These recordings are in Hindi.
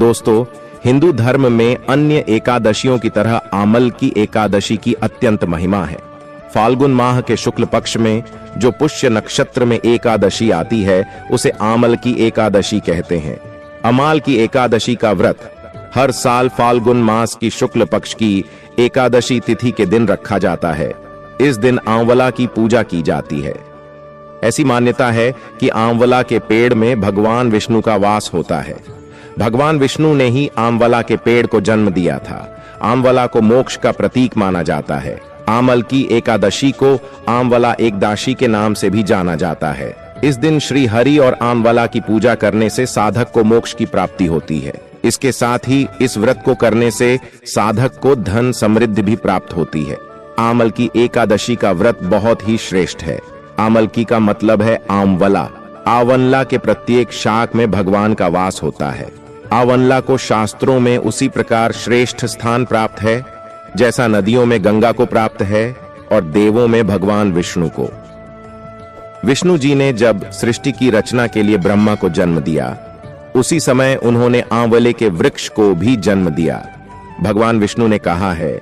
दोस्तों, हिंदू धर्म में अन्य एकादशियों की तरह आमल की एकादशी की अत्यंत महिमा है। फाल्गुन माह के शुक्ल पक्ष में जो पुष्य नक्षत्र में एकादशी आती है उसे आमल की एकादशी कहते हैं। अमाल की एकादशी का व्रत हर साल फाल्गुन मास की शुक्ल पक्ष की एकादशी तिथि के दिन रखा जाता है। इस दिन आंवला की पूजा की जाती है। ऐसी मान्यता है कि आंवला के पेड़ में भगवान विष्णु का वास होता है। भगवान विष्णु ने ही आंवला के पेड़ को जन्म दिया था। आंवला को मोक्ष का प्रतीक माना जाता है। आमल की एकादशी को आंवला एकदाशी के नाम से भी जाना जाता है। इस दिन श्री हरि और आंवला की पूजा करने से साधक को मोक्ष की प्राप्ति होती है। इसके साथ ही इस व्रत को करने से साधक को धन समृद्धि भी प्राप्त होती है। आमल की एकादशी का व्रत बहुत ही श्रेष्ठ है। आमल की का मतलब है आंवला। आवनला के प्रत्येक शाख में भगवान का वास होता है। आवनला को शास्त्रों में उसी प्रकार श्रेष्ठ स्थान प्राप्त है जैसा नदियों में गंगा को प्राप्त है और देवों में भगवान विष्णु को। विष्णु जी ने जब सृष्टि की रचना के लिए ब्रह्मा को जन्म दिया, उसी समय उन्होंने आंवले के वृक्ष को भी जन्म दिया। भगवान विष्णु ने कहा है,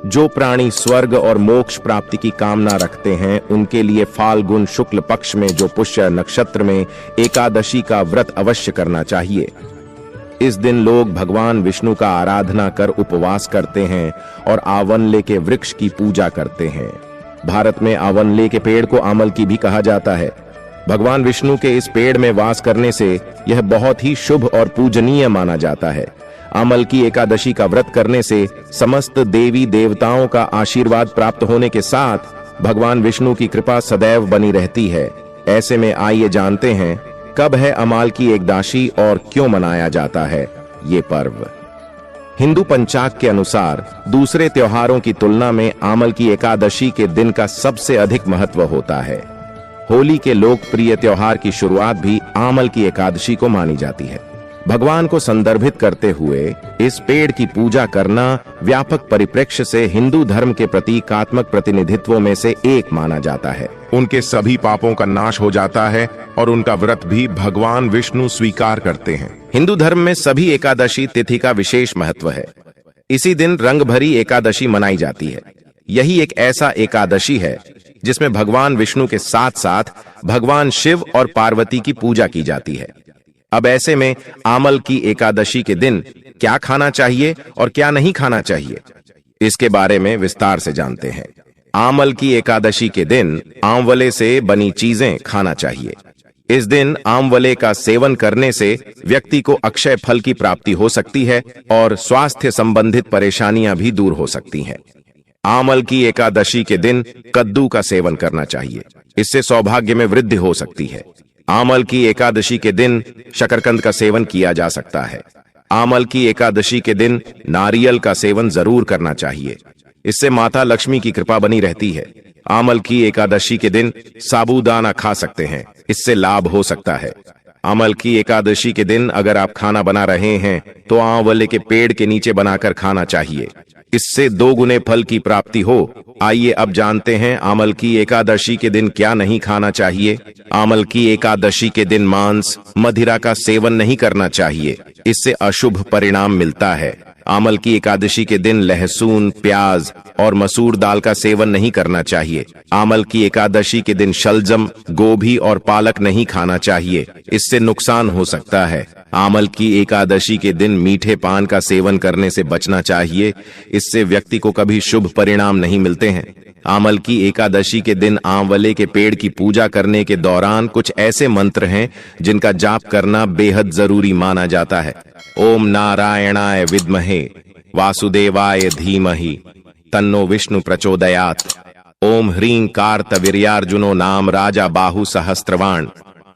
जो प्राणी स्वर्ग और मोक्ष प्राप्ति की कामना रखते हैं उनके लिए फाल्गुन शुक्ल पक्ष में जो पुष्य नक्षत्र में एकादशी का व्रत अवश्य करना चाहिए। इस दिन लोग भगवान विष्णु का आराधना कर उपवास करते हैं और आवनले के वृक्ष की पूजा करते हैं। भारत में आवनले के पेड़ को आमल की भी कहा जाता है। भगवान विष्णु के इस पेड़ में वास करने से यह बहुत ही शुभ और पूजनीय माना जाता है। आमल की एकादशी का व्रत करने से समस्त देवी देवताओं का आशीर्वाद प्राप्त होने के साथ भगवान विष्णु की कृपा सदैव बनी रहती है। ऐसे में आइए जानते हैं कब है अमाल की एकादशी और क्यों मनाया जाता है ये पर्व। हिंदू पंचांग के अनुसार दूसरे त्योहारों की तुलना में आमल की एकादशी के दिन का सबसे अधिक महत्व होता है। होली के लोकप्रिय त्योहार की शुरुआत भी आमल की एकादशी को मानी जाती है। भगवान को संदर्भित करते हुए इस पेड़ की पूजा करना व्यापक परिप्रेक्ष्य से हिंदू धर्म के प्रतीकात्मक प्रतिनिधित्वों में से एक माना जाता है। उनके सभी पापों का नाश हो जाता है और उनका व्रत भी भगवान विष्णु स्वीकार करते हैं। हिंदू धर्म में सभी एकादशी तिथि का विशेष महत्व है। इसी दिन रंग भरी एकादशी मनाई जाती है। यही एक ऐसा एकादशी है जिसमें भगवान विष्णु के साथ साथ भगवान शिव और पार्वती की पूजा की जाती है। अब ऐसे में आमल की एकादशी के दिन क्या खाना चाहिए और क्या नहीं खाना चाहिए, इसके बारे में विस्तार से जानते हैं। आमल की एकादशी के दिन आंवले से बनी चीजें खाना चाहिए। इस दिन आंवले का सेवन करने से व्यक्ति को अक्षय फल की प्राप्ति हो सकती है और स्वास्थ्य संबंधित परेशानियां भी दूर हो सकती हैं। आमल की एकादशी के दिन कद्दू का सेवन करना चाहिए। इससे सौभाग्य में वृद्धि हो सकती है। आमल की एकादशी के दिन शकरकंद का सेवन किया जा सकता है। आमल की एकादशी के दिन नारियल का सेवन जरूर करना चाहिए। इससे माता लक्ष्मी की कृपा बनी रहती है। आमल की एकादशी के दिन साबूदाना खा सकते हैं। इससे लाभ हो सकता है। आमल की एकादशी के दिन अगर आप खाना बना रहे हैं तो आंवले के पेड़ के नीचे बनाकर खाना चाहिए। इससे 2 गुने फल की प्राप्ति हो। आइए अब जानते हैं आमल की एकादशी के दिन क्या नहीं खाना चाहिए। आमल की एकादशी के दिन मांस, मदिरा का सेवन नहीं करना चाहिए। इससे अशुभ परिणाम मिलता है। आमल की एकादशी के दिन लहसुन, प्याज और मसूर दाल का सेवन नहीं करना चाहिए। आमल की एकादशी के दिन शलजम, गोभी और पालक नहीं खाना चाहिए। इससे नुकसान हो सकता है। आमल की एकादशी के दिन मीठे पान का सेवन करने से बचना चाहिए। इससे व्यक्ति को कभी शुभ परिणाम नहीं मिलते हैं। आमल की एकादशी के दिन आंवले के पेड़ की पूजा करने के दौरान कुछ ऐसे मंत्र हैं जिनका जाप करना बेहद जरूरी माना जाता है। ओम नारायणाय विद्महे वासुदेवाय धीमहि तन्नो विष्णु प्रचोदयात्। ओम ह्रीं कार्तवीर्यार्जुनो नाम राजा बाहु सहस्त्रवाण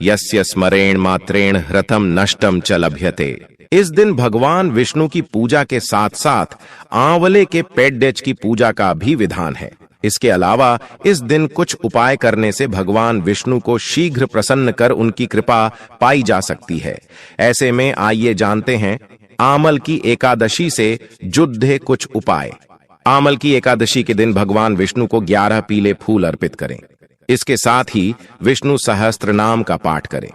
यस्य स्मरेण मात्रेण ह्रतम नष्टम च लभ्यते। इस दिन भगवान विष्णु की पूजा के साथ साथ आंवले के पेड़ की पूजा का भी विधान है। इसके अलावा इस दिन कुछ उपाय करने से भगवान विष्णु को शीघ्र प्रसन्न कर उनकी कृपा पाई जा सकती है। ऐसे में आइए जानते हैं आमल की एकादशी से जुड़े कुछ उपाय। आमल की एकादशी के दिन भगवान विष्णु को 11 पीले फूल अर्पित करें। इसके साथ ही विष्णु सहस्त्र नाम का पाठ करें।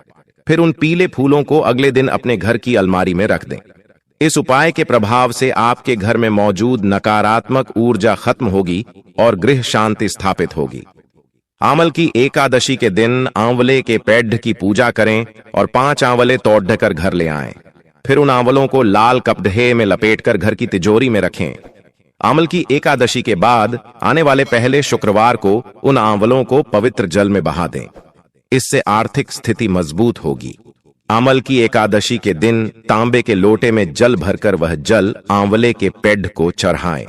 फिर उन पीले फूलों को अगले दिन अपने घर की अलमारी में रख दें। इस उपाय के प्रभाव से आपके घर में मौजूद नकारात्मक ऊर्जा खत्म होगी और गृह शांति स्थापित होगी। आमल की एकादशी के दिन आंवले के पेड़ की पूजा करें और 5 आंवले तोड़ कर घर ले आएं। फिर उन आंवलों को लाल कपड़े में लपेटकर घर की तिजोरी में रखें। आमल की एकादशी के बाद आने वाले पहले शुक्रवार को उन आंवलों को पवित्र जल में बहा दें। इससे आर्थिक स्थिति मजबूत होगी। आमल की एकादशी के दिन तांबे के लोटे में जल भरकर वह जल आंवले के पेड़ को चढ़ाएं।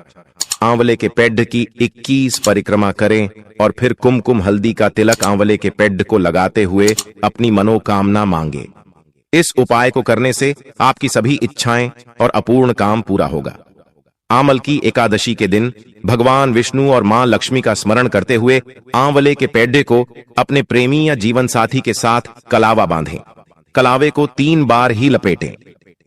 आंवले के पेड़ की 21 परिक्रमा करें और फिर कुमकुम हल्दी का तिलक आंवले के पेड़ को लगाते हुए अपनी मनोकामना मांगे। इस उपाय को करने से आपकी सभी इच्छाएं और अपूर्ण काम पूरा होगा। आमल की एकादशी के दिन भगवान विष्णु और मां लक्ष्मी का स्मरण करते हुए आंवले के पेड़ को अपने प्रेमी या जीवन साथी के साथ कलावा बांधें। कलावे को 3 बार ही लपेटें।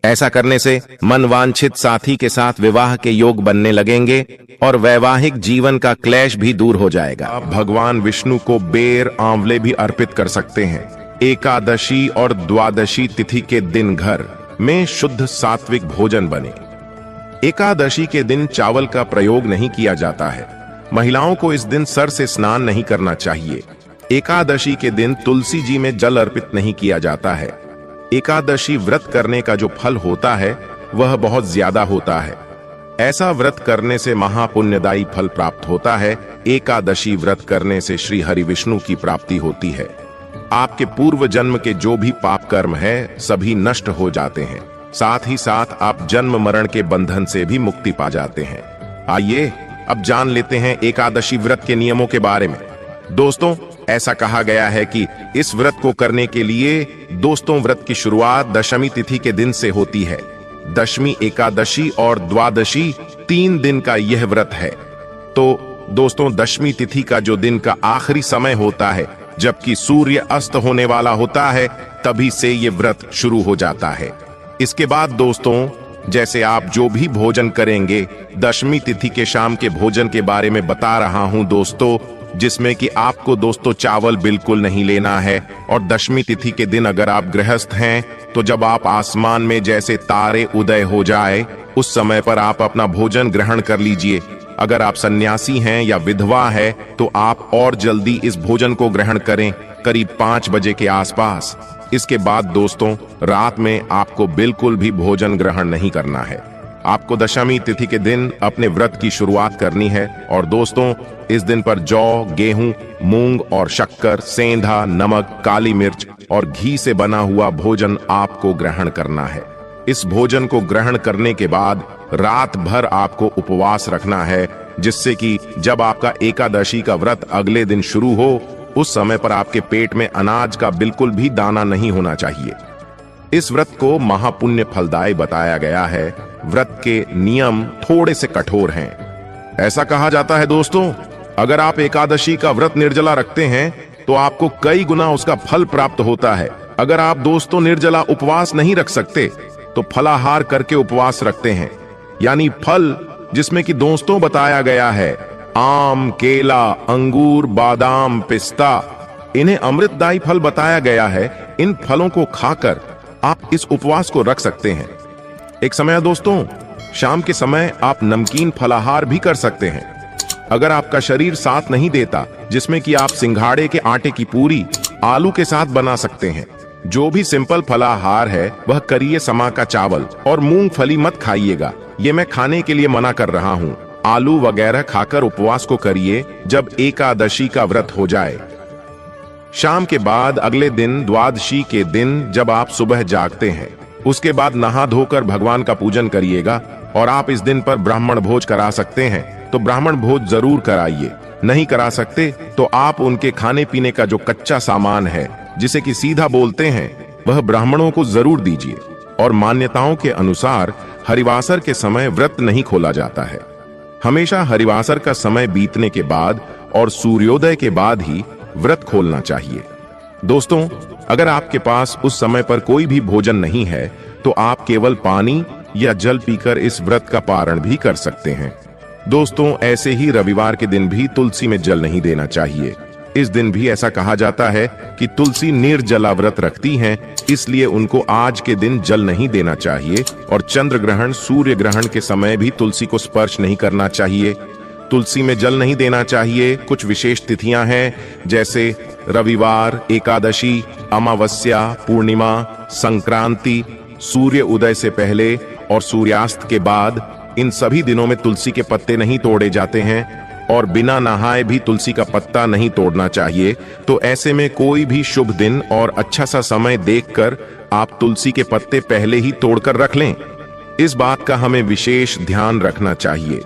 ऐसा करने से मनवांछित साथी के साथ विवाह के योग बनने लगेंगे और वैवाहिक जीवन का क्लेश भी दूर हो जाएगा। आप भगवान विष्णु को बेर आंवले भी अर्पित कर सकते हैं। एकादशी और द्वादशी तिथि के दिन घर में शुद्ध सात्विक भोजन बने। एकादशी के दिन चावल का प्रयोग नहीं किया जाता है। महिलाओं को इस दिन सर से स्नान नहीं करना चाहिए। एकादशी के दिन तुलसी जी में जल अर्पित नहीं किया जाता है। एकादशी व्रत करने का जो फल होता है वह बहुत ज्यादा होता है। ऐसा व्रत करने से महापुण्यदायी फल प्राप्त होता है। एकादशी व्रत करने से श्री हरि विष्णु की प्राप्ति होती है। आपके पूर्व जन्म के जो भी पाप कर्म है सभी नष्ट हो जाते हैं। साथ ही साथ आप जन्म मरण के बंधन से भी मुक्ति पा जाते हैं। आइए अब जान लेते हैं एकादशी व्रत के नियमों के बारे में। दोस्तों, ऐसा कहा गया है कि इस व्रत को करने के लिए व्रत की शुरुआत दशमी तिथि के दिन से होती है। दशमी, एकादशी और द्वादशी 3 दिन का यह व्रत है। तो दोस्तों, दशमी तिथि का जो दिन का आखिरी समय होता है जबकि सूर्य अस्त होने वाला होता है, तभी से ये व्रत शुरू हो जाता है। इसके बाद दोस्तों, जैसे आप जो भी भोजन करेंगे, दशमी तिथि के शाम के भोजन के बारे में बता रहा हूं दोस्तों, जिसमें कि आपको दोस्तों चावल बिल्कुल नहीं लेना है। और दशमी तिथि के दिन अगर आप गृहस्थ हैं तो जब आप आसमान में जैसे तारे उदय हो जाए उस समय पर आप अपना भोजन ग्रहण कर लीजिए। अगर आप सन्यासी हैं या विधवा है तो आप और जल्दी इस भोजन को ग्रहण करें, करीब 5 बजे के आसपास। इसके बाद दोस्तों, रात में आपको बिल्कुल भी भोजन ग्रहण नहीं करना है। आपको दशमी तिथि के दिन अपने व्रत की शुरुआत करनी है। और दोस्तों, इस दिन पर जौ, गेहूं, मूंग और शक्कर, सेंधा, नमक, काली मिर्च और घी से बना हुआ भोजन आपको ग्रहण करना है। इस भोजन को ग्रहण करने के बाद रात भर आपको उपवास रखना है, जिससे कि जब आपका एकादशी का व्रत अगले दिन शुरू हो उस समय पर आपके पेट में अनाज का बिल्कुल भी दाना नहीं होना चाहिए। इस व्रत को महापुण्य फलदायी बताया गया है। व्रत के नियम थोड़े से कठोर हैं। ऐसा कहा जाता है दोस्तों, अगर आप एकादशी का व्रत निर्जला रखते हैं तो आपको कई गुना उसका फल प्राप्त होता है। अगर आप दोस्तों निर्जला उपवास नहीं रख सकते तो फलाहार करके उपवास रखते हैं, यानी फल जिसमें कि दोस्तों बताया गया है आम, केला, अंगूर, बादाम, पिस्ता, इन्हें अमृतदायी फल बताया गया है। इन फलों को खाकर आप इस उपवास को रख सकते हैं। एक समय दोस्तों, शाम के समय आप नमकीन फलाहार भी कर सकते हैं। अगर आपका शरीर साथ नहीं देता, जिसमें कि आप सिंघाड़े के आटे की पूरी आलू के साथ बना सकते हैं। जो भी सिंपल फलाहार है वह करिए समा का चावल और मूंगफली मत खाइएगा, ये मैं खाने के लिए मना कर रहा हूँ। आलू वगैरह खाकर उपवास को करिए जब एकादशी का व्रत हो जाए। शाम के बाद अगले दिन द्वादशी के दिन जब आप सुबह जागते हैं, उसके बाद नहा धोकर भगवान का पूजन करिएगा। और आप इस दिन पर ब्राह्मण भोज करा सकते हैं तो ब्राह्मण भोज जरूर कराइए। नहीं करा सकते तो आप उनके खाने पीने का जो कच्चा सामान है, जिसे कि सीधा बोलते हैं, वह ब्राह्मणों को जरूर दीजिए। और मान्यताओं के अनुसार हरिवासर के समय व्रत नहीं खोला जाता है। हमेशा हरिवासर का समय बीतने के बाद और सूर्योदय के बाद ही व्रत खोलना चाहिए। दोस्तों, अगर आपके पास उस समय पर कोई भी भोजन नहीं है तो आप केवल पानी या जल पीकर इस व्रत का पारण भी कर सकते हैं। दोस्तों, ऐसे ही रविवार के दिन भी तुलसी में जल नहीं देना चाहिए। इस दिन भी ऐसा कहा जाता है कि तुलसी निर्जला व्रत रखती हैं, इसलिए उनको आज के दिन जल नहीं देना चाहिए और चंद्र ग्रहण, सूर्य ग्रहण के समय भी तुलसी को स्पर्श नहीं करना चाहिए। तुलसी में जल नहीं देना चाहिए। कुछ विशेष तिथियां हैं, जैसे रविवार, एकादशी, अमावस्या, पूर्णिमा, संक्रांति, सूर्य उदय से पहले और सूर्यास्त के बाद। इन सभी दिनों में तुलसी के पत्ते नहीं तोड़े जाते हैं और बिना नहाए भी तुलसी का पत्ता नहीं तोड़ना चाहिए। तो ऐसे में कोई भी शुभ दिन और अच्छा सा समय देखकर आप तुलसी के पत्ते पहले ही तोड़कर रख लें। इस बात का हमें विशेष ध्यान रखना चाहिए।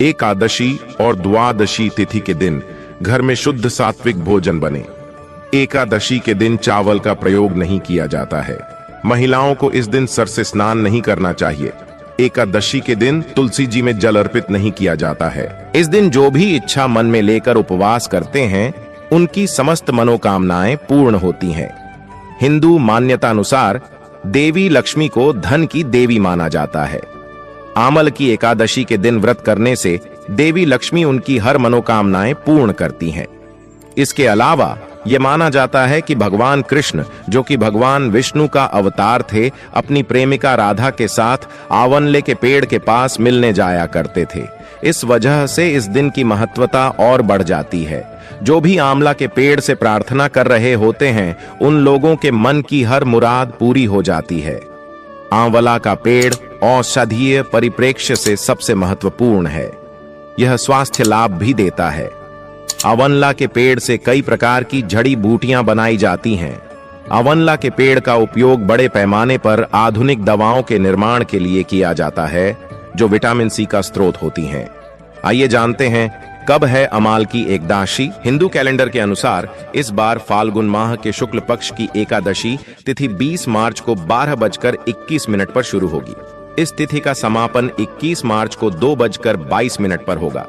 एकादशी और द्वादशी तिथि के दिन घर में शुद्ध सात्विक भोजन बने। एकादशी के दिन चावल का प्रयोग नहीं किया जाता है। महिलाओं को इस दिन सर से स्नान नहीं करना चाहिए। एकादशी के दिन तुलसी जी में जल अर्पित नहीं किया जाता है। इस दिन जो भी इच्छा मन में लेकर उपवास करते हैं, उनकी समस्त मनोकामनाएं पूर्ण होती हैं। हिंदू मान्यता अनुसार देवी लक्ष्मी को धन की देवी माना जाता है। आमल की एकादशी के दिन व्रत करने से देवी लक्ष्मी उनकी हर मनोकामनाएं पूर्ण करती हैं। इसके अलावा यह माना जाता है कि भगवान कृष्ण, जो कि भगवान विष्णु का अवतार थे, अपनी प्रेमिका राधा के साथ आवनले के पेड़ के पास मिलने जाया करते थे। इस वजह से इस दिन की महत्वता और बढ़ जाती है। जो भी आंवला के पेड़ से प्रार्थना कर रहे होते हैं, उन लोगों के मन की हर मुराद पूरी हो जाती है। आंवला का पेड़ औषधीय परिप्रेक्ष्य से सबसे महत्वपूर्ण है। यह स्वास्थ्य लाभ भी देता है। अवनला के पेड़ से कई प्रकार की जड़ी बूटियां बनाई जाती हैं। अवनला के पेड़ का उपयोग बड़े पैमाने पर आधुनिक दवाओं के निर्माण के लिए किया जाता है, जो विटामिन सी का स्रोत होती हैं। आइए जानते हैं कब है अमाल की एकादशी। हिंदू कैलेंडर के अनुसार इस बार फाल्गुन माह के शुक्ल पक्ष की एकादशी तिथि 20 मार्च को 12:21 पर शुरू होगी। इस तिथि का समापन 21 मार्च को 2:22 पर होगा।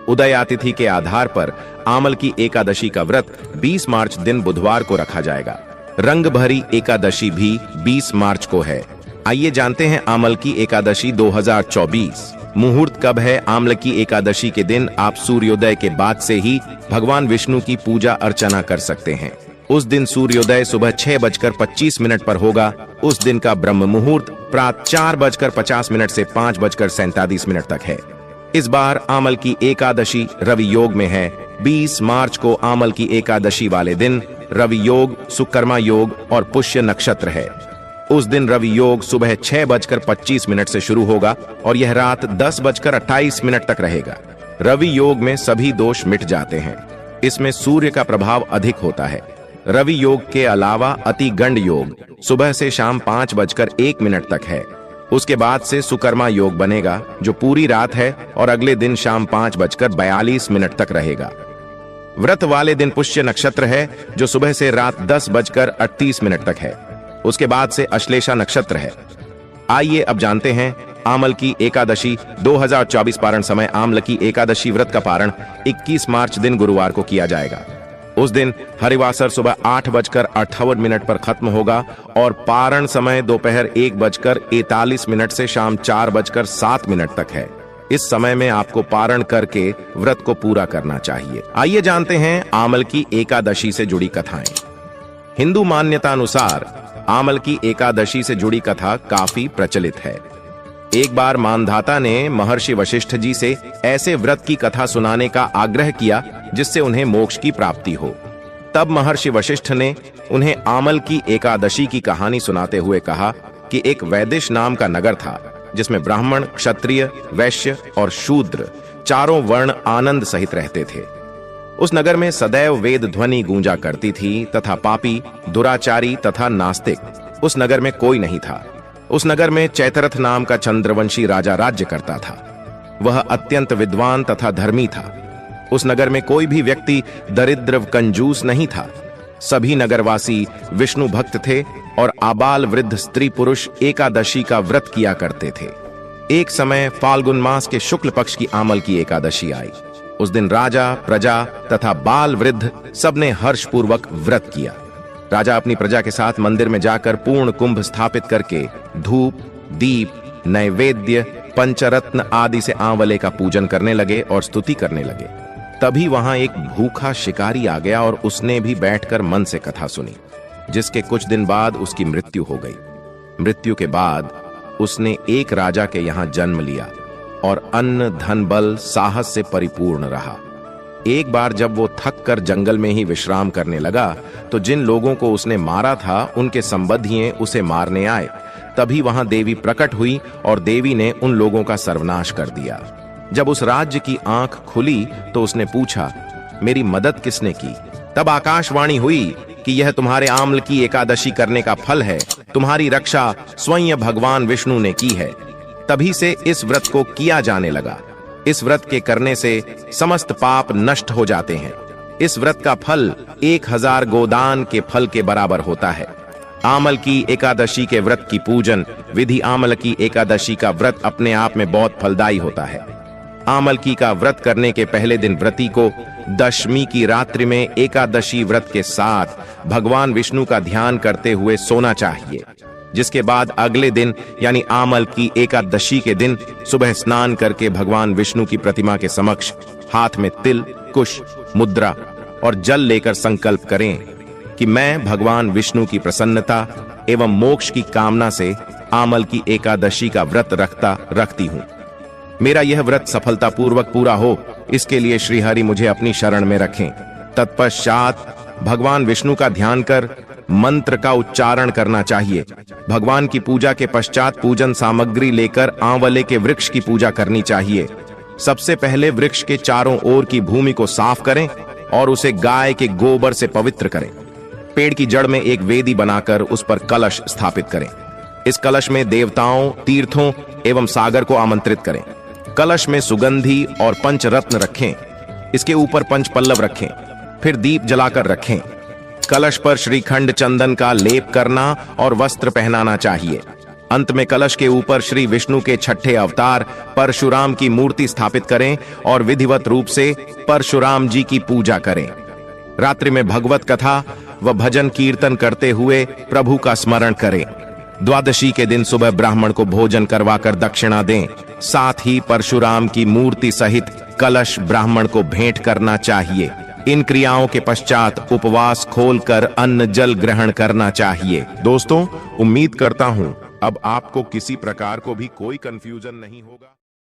उदया तिथि के आधार पर आमल की एकादशी का व्रत 20 मार्च दिन बुधवार को रखा जाएगा। रंग भरी एकादशी भी 20 मार्च को है। आइए जानते हैं आमल की एकादशी 2024 मुहूर्त कब है। आमल की एकादशी के दिन आप सूर्योदय के बाद से ही भगवान विष्णु की पूजा अर्चना कर सकते हैं। उस दिन सूर्योदय सुबह 6:25 पर होगा। उस दिन का ब्रह्म मुहूर्त प्रातः 4:50 से 5:47 तक है। इस बार आमल की एकादशी रवि योग में है। 20 मार्च को आमल की एकादशी वाले दिन रवि योग, सुकर्मा योग और पुष्य नक्षत्र है। उस दिन रवि योग सुबह 6:25 से शुरू होगा और यह रात 10:28 तक रहेगा। रवि योग में सभी दोष मिट जाते हैं। इसमें सूर्य का प्रभाव अधिक होता है। रवि योग के अलावा अति गंड योग सुबह से शाम 5:01 तक है। उसके बाद से सुकर्मा योग बनेगा, जो पूरी रात है और अगले दिन शाम 5:42 तक रहेगा। व्रत वाले दिन पुष्य नक्षत्र है, जो सुबह से रात 10:38 तक है। उसके बाद से अश्लेषा नक्षत्र है। आइए अब जानते हैं आमल की एकादशी 2024 पारण समय। आमल की एकादशी व्रत का पारण 21 मार्च दिन गुरुवार को किया जाएगा। उस दिन हरिवासर सुबह 8:58 पर खत्म होगा और पारण समय दोपहर 1:41 से शाम 4:07 तक है। इस समय में आपको पारण करके व्रत को पूरा करना चाहिए। आइए जानते हैं आमल की एकादशी से जुड़ी कथाएं। हिंदू मान्यता अनुसार आमल की एकादशी से जुड़ी कथा काफी प्रचलित है। एक बार मानधाता ने महर्षि वशिष्ठ जी से ऐसे व्रत की कथा सुनाने का आग्रह किया जिससे उन्हें मोक्ष की प्राप्ति हो। तब महर्षि वशिष्ठ ने उन्हें आमल की एकादशी की कहानी सुनाते हुए कहा कि एक वैदिश नाम का नगर था, जिसमें ब्राह्मण, क्षत्रिय, वैश्य और शूद्र चारों वर्ण आनंद सहित रहते थे। उस नगर में सदैव वेद ध्वनि गूंजा करती थी तथा पापी, दुराचारी तथा नास्तिक उस नगर में कोई नहीं था। उस नगर में चैतरथ नाम का चंद्रवंशी राजा राज्य करता था। वह अत्यंत विद्वान तथा धर्मी था। उस नगर में कोई भी व्यक्ति दरिद्र कंजूस नहीं था। सभी नगरवासी विष्णु भक्त थे और आबाल वृद्ध स्त्री पुरुष एकादशी का व्रत किया करते थे। एक समय फाल्गुन मास के शुक्ल पक्ष की आमल की एकादशी आई। उस दिन राजा, प्रजा तथा बाल वृद्ध सबने हर्षपूर्वक व्रत किया। राजा अपनी प्रजा के साथ मंदिर में जाकर पूर्ण कुंभ स्थापित करके धूप, दीप, नैवेद्य, पंचरत्न आदि से आंवले का पूजन करने लगे और स्तुति करने लगे। तभी वहां एक भूखा शिकारी आ गया और उसने भी बैठकर मन से कथा सुनी, जिसके कुछ दिन बाद उसकी मृत्यु हो गई। मृत्यु के बाद उसने एक राजा के यहां जन्म लिया और अन्न, धन, बल, साहस से परिपूर्ण रहा। एक बार जब वो थक कर जंगल में ही विश्राम करने लगा तो जिन लोगों को उसने मारा था उनके संबंधिये उसे मारने आए। तभी वहां देवी प्रकट हुई और देवी ने उन लोगों का सर्वनाश कर दिया। जब उस राज्य की आंख खुली तो उसने पूछा, मेरी मदद किसने की? तब आकाशवाणी हुई कि यह तुम्हारे आम्ल की एकादशी करने का फल है। तुम्हारी रक्षा स्वयं भगवान विष्णु ने की है। तभी से इस व्रत को किया जाने लगा। इस व्रत के करने से समस्त पाप नष्ट हो जाते हैं। इस व्रत का फल 1000 गोदान के फल के बराबर होता है। आमल की एकादशी के व्रत की पूजन विधि। आमल की एकादशी का व्रत अपने आप में बहुत फलदायी होता है। आमल की का व्रत करने के पहले दिन व्रती को दशमी की रात्रि में एकादशी व्रत के साथ भगवान विष्णु का ध्यान करते हुए सोना चाहिए, जिसके बाद अगले दिन यानी आमल की एकादशी के दिन सुबह स्नान करके भगवान विष्णु की प्रतिमा के समक्ष हाथ में तिल, कुश, मुद्रा और जल लेकर संकल्प करें कि मैं भगवान विष्णु की प्रसन्नता एवं मोक्ष की कामना से आमल की एकादशी का व्रत रखती हूं। मेरा यह व्रत सफलतापूर्वक पूरा हो, इसके लिए श्रीहरि मुझे अपनी शरण में रखें। तत्पश्चात भगवान विष्णु का ध्यान कर मंत्र का उच्चारण करना चाहिए। भगवान की पूजा के पश्चात पूजन सामग्री लेकर आंवले के वृक्ष की पूजा करनी चाहिए। सबसे पहले वृक्ष के चारों ओर की भूमि को साफ करें और उसे गाय के गोबर से पवित्र करें। पेड़ की जड़ में एक वेदी बनाकर उस पर कलश स्थापित करें। इस कलश में देवताओं, तीर्थों एवं सागर को आमंत्रित करें। कलश में सुगंधी और पंचरत्न रखें। इसके ऊपर पंच पल्लव रखें, फिर दीप जलाकर रखें। कलश पर श्रीखंड चंदन का लेप करना और वस्त्र पहनाना चाहिए। अंत में कलश के ऊपर श्री विष्णु के छठे अवतार परशुराम की मूर्ति स्थापित करें और विधिवत रूप से परशुराम जी की पूजा करें। रात्रि में भगवत कथा व भजन कीर्तन करते हुए प्रभु का स्मरण करें। द्वादशी के दिन सुबह ब्राह्मण को भोजन करवाकर दक्षिणा दें। साथ ही परशुराम की मूर्ति सहित कलश ब्राह्मण को भेंट करना चाहिए। इन क्रियाओं के पश्चात उपवास खोलकर अन्न जल ग्रहण करना चाहिए। दोस्तों, उम्मीद करता हूं अब आपको किसी प्रकार को भी कोई कंफ्यूजन नहीं होगा।